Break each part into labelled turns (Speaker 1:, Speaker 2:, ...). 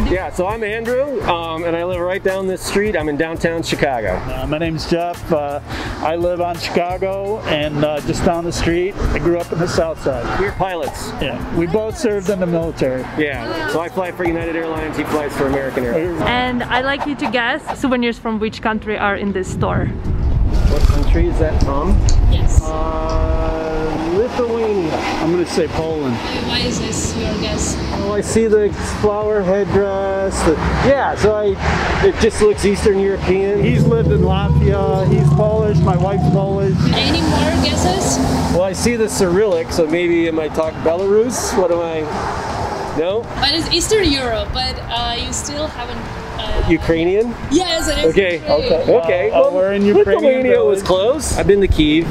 Speaker 1: Yeah, so I'm Andrew, and I live right down this street. I'm in downtown Chicago.
Speaker 2: My name's Jeff. I live on Chicago and just down the street. I grew up in the South Side.
Speaker 1: We're pilots.
Speaker 2: Yeah, we both served in the military.
Speaker 1: Yeah, so I fly for United Airlines, he flies for American Airlines.
Speaker 3: And I'd like you to guess souvenirs from which country are in this store.
Speaker 1: What country is that from?
Speaker 3: Yes.
Speaker 1: Lithuania.
Speaker 2: I'm going to say Poland.
Speaker 4: Why is this your guess?
Speaker 1: Oh, I see the flower headdress. Yeah, so it just looks Eastern European.
Speaker 2: He's lived in Latvia. He's Polish. My wife's Polish.
Speaker 4: Any more guesses?
Speaker 1: Well, I see the Cyrillic, so maybe am I talk Belarus? What am I? No?
Speaker 4: But it's Eastern Europe, but you still haven't...
Speaker 1: Ukrainian?
Speaker 4: Yes, it is.
Speaker 1: Okay,
Speaker 4: Ukraine.
Speaker 1: okay.
Speaker 2: Well, we're in Ukraine.
Speaker 1: Lithuania was close. I've been to Kyiv.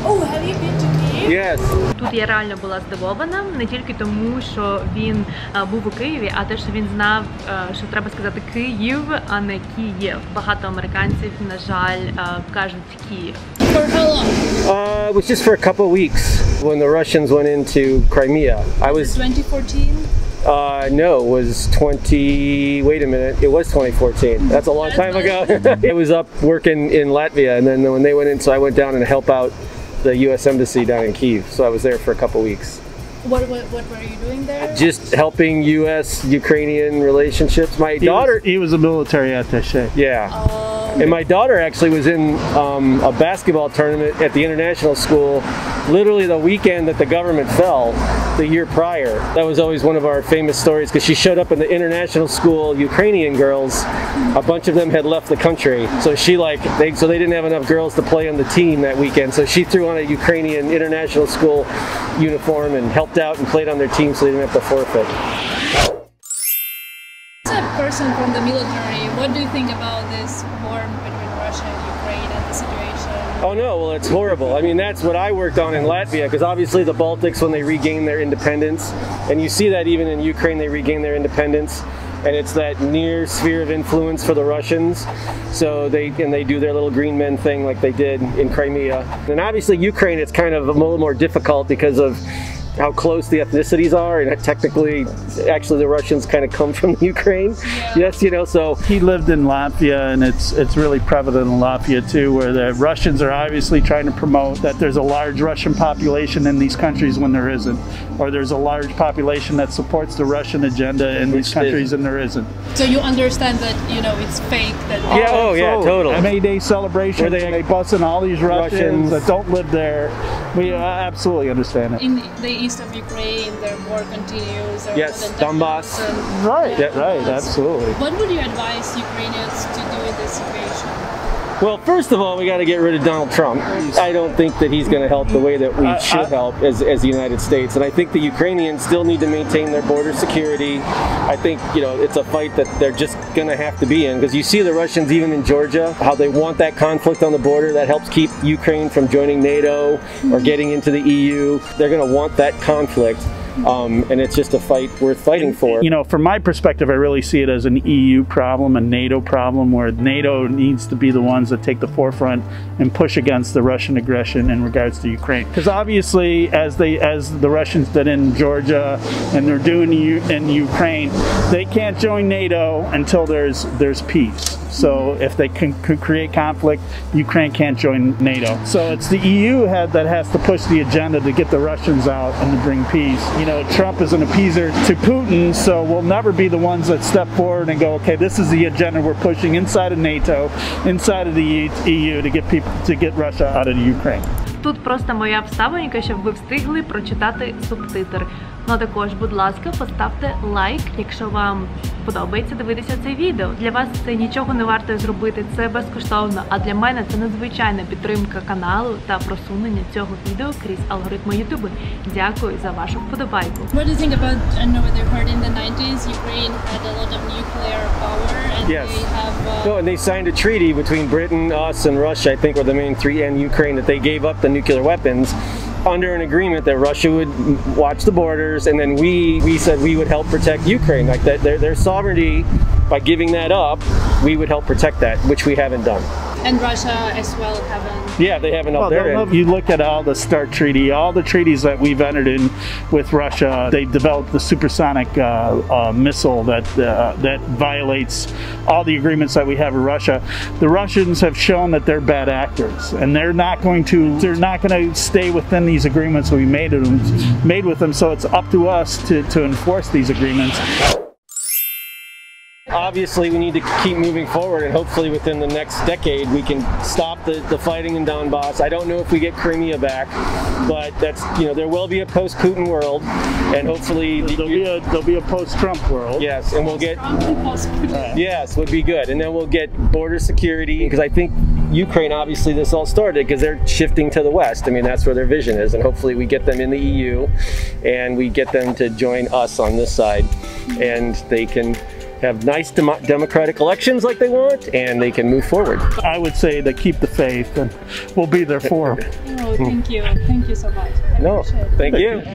Speaker 4: Oh, have you been to Kyiv?
Speaker 1: Yes.
Speaker 3: Тут я реально була здивована, не тільки тому, що він був у Києві, а те, що він знав, що треба сказати Київ, а не Київ. Багато американців, на жаль, кажуть Київ.
Speaker 4: For how long?
Speaker 1: It was just for a couple of weeks when the Russians went into Crimea. I was
Speaker 4: 2014?
Speaker 1: No, it was wait a minute, it was 2014. That's a long time ago. I was up working in Latvia, and then when they went in, so I went down and helped out the U.S. Embassy down in Kyiv. So I was there for a couple weeks.
Speaker 4: What were you doing there?
Speaker 1: Just helping U.S.-Ukrainian relationships. My daughter...
Speaker 2: He was a military attaché.
Speaker 1: Yeah. And my daughter actually was in a basketball tournament at the international school literally the weekend that the government fell the year prior. That was always one of our famous stories because she showed up in the international school, Ukrainian girls. A bunch of them had left the country. So they didn't have enough girls to play on the team that weekend. So she threw on a Ukrainian international school uniform and helped out and played on their team so they didn't have to forfeit.
Speaker 4: As a person from the military, what do you think about this war between Russia and Ukraine and the situation?
Speaker 1: Oh no, well it's horrible. I mean, that's what I worked on in Latvia, because obviously the Baltics, when they regain their independence, and you see that even in Ukraine, they regain their independence, and it's that near sphere of influence for the Russians. So they do their little green men thing like they did in Crimea. And obviously Ukraine, it's kind of a little more difficult because of how close the ethnicities are, and technically, actually the Russians kind of come from Ukraine. Yeah. Yes, you know, so.
Speaker 2: He lived in Latvia, and it's really prevalent in Latvia too, where the Russians are obviously trying to promote that there's a large Russian population in these countries when there isn't, or there's a large population that supports the Russian agenda in these countries and there isn't.
Speaker 4: So you understand that, you know, it's fake? That
Speaker 1: yeah, oh yeah, totally.
Speaker 2: May Day celebration, where they bus in all these Russians that don't live there. We absolutely understand it.
Speaker 4: In the east of Ukraine, their war continues.
Speaker 1: Yes, Donbas.
Speaker 2: Right, yeah, right, absolutely.
Speaker 4: What would you advise Ukrainians to do in this situation?
Speaker 1: Well, first of all, we got to get rid of Donald Trump. I don't think that he's going to help the way that we should help as the United States. And I think the Ukrainians still need to maintain their border security. I think, you know, it's a fight that they're just going to have to be in, because you see the Russians even in Georgia, how they want that conflict on the border. That helps keep Ukraine from joining NATO or getting into the EU. They're going to want that conflict. And it's just a fight worth fighting for.
Speaker 2: You know, from my perspective, I really see it as an EU problem, a NATO problem, where NATO needs to be the ones that take the forefront and push against the Russian aggression in regards to Ukraine. Because obviously, as the Russians did in Georgia and they're doing in Ukraine, they can't join NATO until there's peace. So if they can create conflict, Ukraine can't join NATO. So it's the EU that has to push the agenda to get the Russians out and to bring peace. You know, Trump is an appeaser to Putin, so we'll never be the ones that step forward and go, okay, this is the agenda we're pushing inside of NATO, inside of the EU to get Russia out of the Ukraine.
Speaker 3: Тут просто моя вставленька, щоб ви встигли прочитати субтитр. Ну а також, будь ласка, поставте лайк, якщо вам подобається дивитися це відео. Для вас це нічого не варто зробити, це безкоштовно, а для мене це надзвичайна підтримка каналу та просунення цього відео крізь алгоритми YouTube. Дякую за вашу вподобайку.
Speaker 4: What do you think about, I know what they heard in the 90s, Ukraine had a lot of nuclear power and
Speaker 1: yes.
Speaker 4: They have...
Speaker 1: No, and they signed a treaty between Britain, us, and Russia, I think were the main three, and Ukraine, that they gave up the nuclear weapons under an agreement that Russia would watch the borders, and then we said we would help protect Ukraine, like that their sovereignty. By giving that up, we would help protect that, which we haven't done.
Speaker 4: And Russia as well haven't.
Speaker 1: Yeah, they haven't up there.
Speaker 2: You look at all the START treaty, all the treaties that we've entered in with Russia. They developed the supersonic missile that violates all the agreements that we have with Russia. The Russians have shown that they're bad actors, and they're not going to stay within these agreements we made with them. So it's up to us to enforce these agreements.
Speaker 1: Obviously, we need to keep moving forward, and hopefully within the next decade we can stop the fighting in Donbas. I don't know if we get Crimea back, but that's, you know, there will be a post-Putin world, and hopefully
Speaker 2: there'll be a post-Trump world.
Speaker 1: Yes, and we'll get yes, would be good, and then we'll get border security, because I think Ukraine, obviously this all started because they're shifting to the West. I mean, that's where their vision is, and hopefully we get them in the EU, and we get them to join us on this side, and they can have nice democratic elections like they want, and they can move forward.
Speaker 2: I would say to keep the faith, and we'll be there for them.
Speaker 4: Oh, thank you so much.
Speaker 1: No, thank you.